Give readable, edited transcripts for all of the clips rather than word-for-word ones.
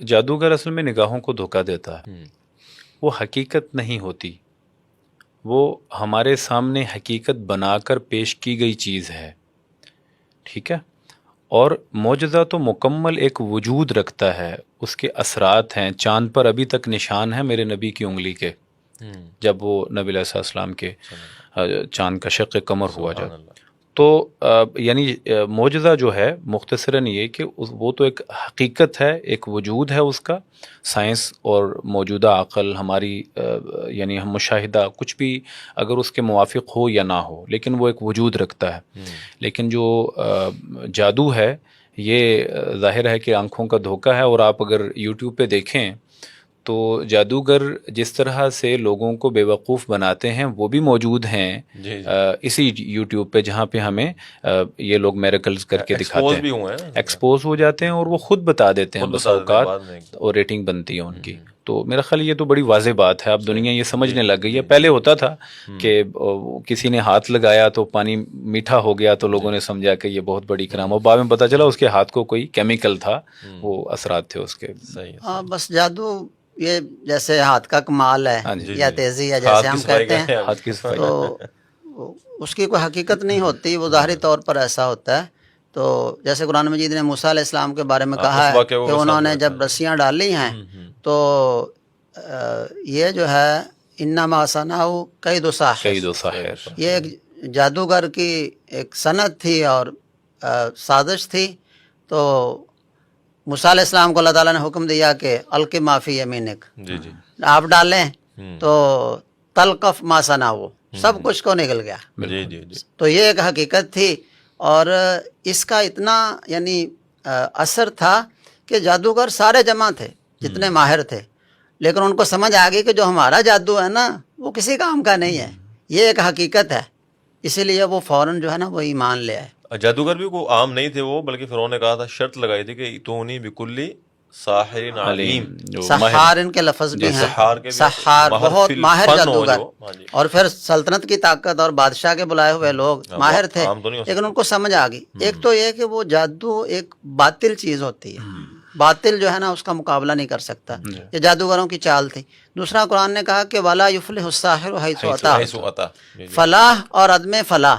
جادوگر اصل میں نگاہوں کو دھوکہ دیتا ہے، وہ حقیقت نہیں ہوتی، وہ ہمارے سامنے حقیقت بنا کر پیش کی گئی چیز ہے، ٹھیک ہے؟ اور معجزہ تو مکمل ایک وجود رکھتا ہے، اس کے اثرات ہیں، چاند پر ابھی تک نشان ہے میرے نبی کی انگلی کے، جب وہ نبی علیہ السلام کے چاند کا شق قمر ہوا جب، تو یعنی معجزہ جو ہے مختصراً یہ کہ وہ تو ایک حقیقت ہے، ایک وجود ہے اس کا، سائنس اور موجودہ عقل ہماری یعنی ہم مشاہدہ کچھ بھی اگر اس کے موافق ہو یا نہ ہو، لیکن وہ ایک وجود رکھتا ہے۔ لیکن جو جادو ہے یہ ظاہر ہے کہ آنکھوں کا دھوکہ ہے، اور آپ اگر یوٹیوب پہ دیکھیں تو جادوگر جس طرح سے لوگوں کو بے وقوف بناتے ہیں وہ بھی موجود ہیں اسی یوٹیوب پہ، جہاں پہ ہمیں یہ لوگ میریکلز کر کے دکھاتے ہیں، ایکسپوز ہو جاتے ہیں اور وہ خود بتا دیتے ہیں بس اوقات، اور ریٹنگ بنتی ہے ان کی۔ تو میرا خیال یہ تو بڑی واضح بات ہے، اب دنیا یہ سمجھنے لگ گئی ہے۔ پہلے ہوتا تھا کہ کسی نے ہاتھ لگایا تو پانی میٹھا ہو گیا تو لوگوں نے سمجھا کہ یہ بہت بڑی کرام، اور بعد میں پتہ چلا اس کے ہاتھ کو کوئی کیمیکل تھا، وہ اثرات تھے اس کے۔ ہاں بس جادو یہ جیسے ہاتھ کا کمال ہے یا تیزی ہے جیسے ہم کہتے ہیں، ہاتھ کی صفائی، تو اس کی کوئی حقیقت نہیں ہوتی، وہ ظاہری طور پر ایسا ہوتا ہے۔ تو جیسے قرآن مجید نے موسیٰ علیہ السلام کے بارے میں کہا ہے کہ انہوں نے جب رسیاں ڈالی ہیں تو یہ جو ہے انما صنعوا کید ساحر، یہ ایک جادوگر کی ایک صنعت تھی اور سازش تھی۔ تو موسیٰ علیہ السلام کو اللہ تعالیٰ نے حکم دیا کہ الق ما فی یمینک، آپ ڈالیں تو تلقف ما صنعوا، سب کچھ کو نکل گیا۔ تو یہ ایک حقیقت تھی، اور اس کا اتنا یعنی اثر تھا کہ جادوگر سارے جمع تھے جتنے ماہر تھے، لیکن ان کو سمجھ آ گئی کہ جو ہمارا جادو ہے نا وہ کسی کام کا نہیں ہے، یہ ایک حقیقت ہے، اسی لیے وہ فوراً جو ہے نا وہ ایمان لے آئے۔ جادوگر بھی کوئی عام نہیں تھے وہ، بلکہ فرعون نے کہا تھا، شرط لگائی تھی کہ تونی بکلی ساحر علیم، سحار ان کے لفظ بھی ہیں، سحار بہت ماہر جادوگر، اور پھر سلطنت کی طاقت اور بادشاہ کے بلائے ہوئے لوگ ماہر تھے، لیکن ان کو سمجھ آ گئی۔ ایک تو یہ کہ وہ جادو ایک باطل چیز ہوتی ہے، باطل جو ہے نا اس کا مقابلہ نہیں کر سکتا، یہ جادوگروں کی چال تھی۔ دوسرا قرآن نے کہا کہ وَلَا يُفْلِحُ السَّاحِرُ حَيْثُ أَتَىٰ، فلاح اور عدم فلاح،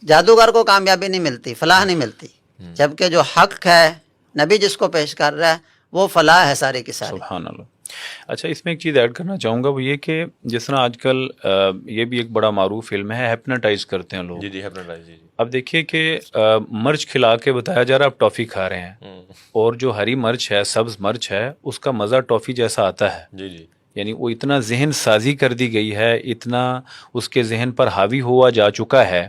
جادوگر کو کامیابی نہیں ملتی، فلاح نہیں ملتی، جبکہ جو حق ہے نبی جس کو پیش کر رہا ہے وہ فلاح ہے ساری کی ساری۔ سبحان اللہ۔ اچھا، اس میں ایک چیز ایڈ کرنا چاہوں گا، وہ یہ کہ جس طرح آج کل یہ بھی ایک بڑا معروف علم ہے، ہیپناٹائز کرتے ہیں لوگ۔ جی ہیپناٹائز، جی۔ اب دیکھیے کہ مرچ کھلا کے بتایا جا رہا ہے آپ ٹافی کھا رہے ہیں، اور جو ہری مرچ ہے، سبز مرچ ہے، اس کا مزہ ٹافی جیسا آتا ہے۔ جی جی، یعنی وہ اتنا ذہن سازی کر دی گئی ہے، اتنا اس کے ذہن پر حاوی ہوا جا چکا ہے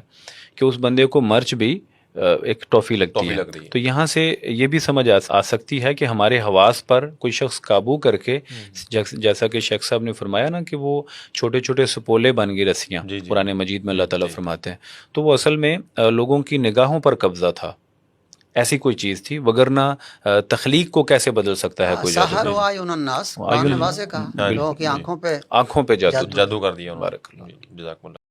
کہ اس بندے کو مرچ بھی ایک ٹافی لگتی ہے۔ تو یہاں سے یہ بھی سمجھ آ سکتی ہے کہ ہمارے حواس پر کوئی شخص قابو کر کے، جیسا کہ شیخ صاحب نے فرمایا نا کہ وہ چھوٹے چھوٹے سپولے بن گئی رسیاں، قرآن مجید میں اللہ تعالیٰ فرماتے ہیں، تو وہ اصل میں لوگوں کی نگاہوں پر قبضہ تھا، ایسی کوئی چیز تھی، وگرنہ تخلیق کو کیسے بدل سکتا ہے کوئی جادو؟ سحر و اعین الناس، قرآن نے واضح کہا، لوگوں کی آنکھوں پہ جادو کر دیا۔ بارک اللہ۔ جزاکم اللہ۔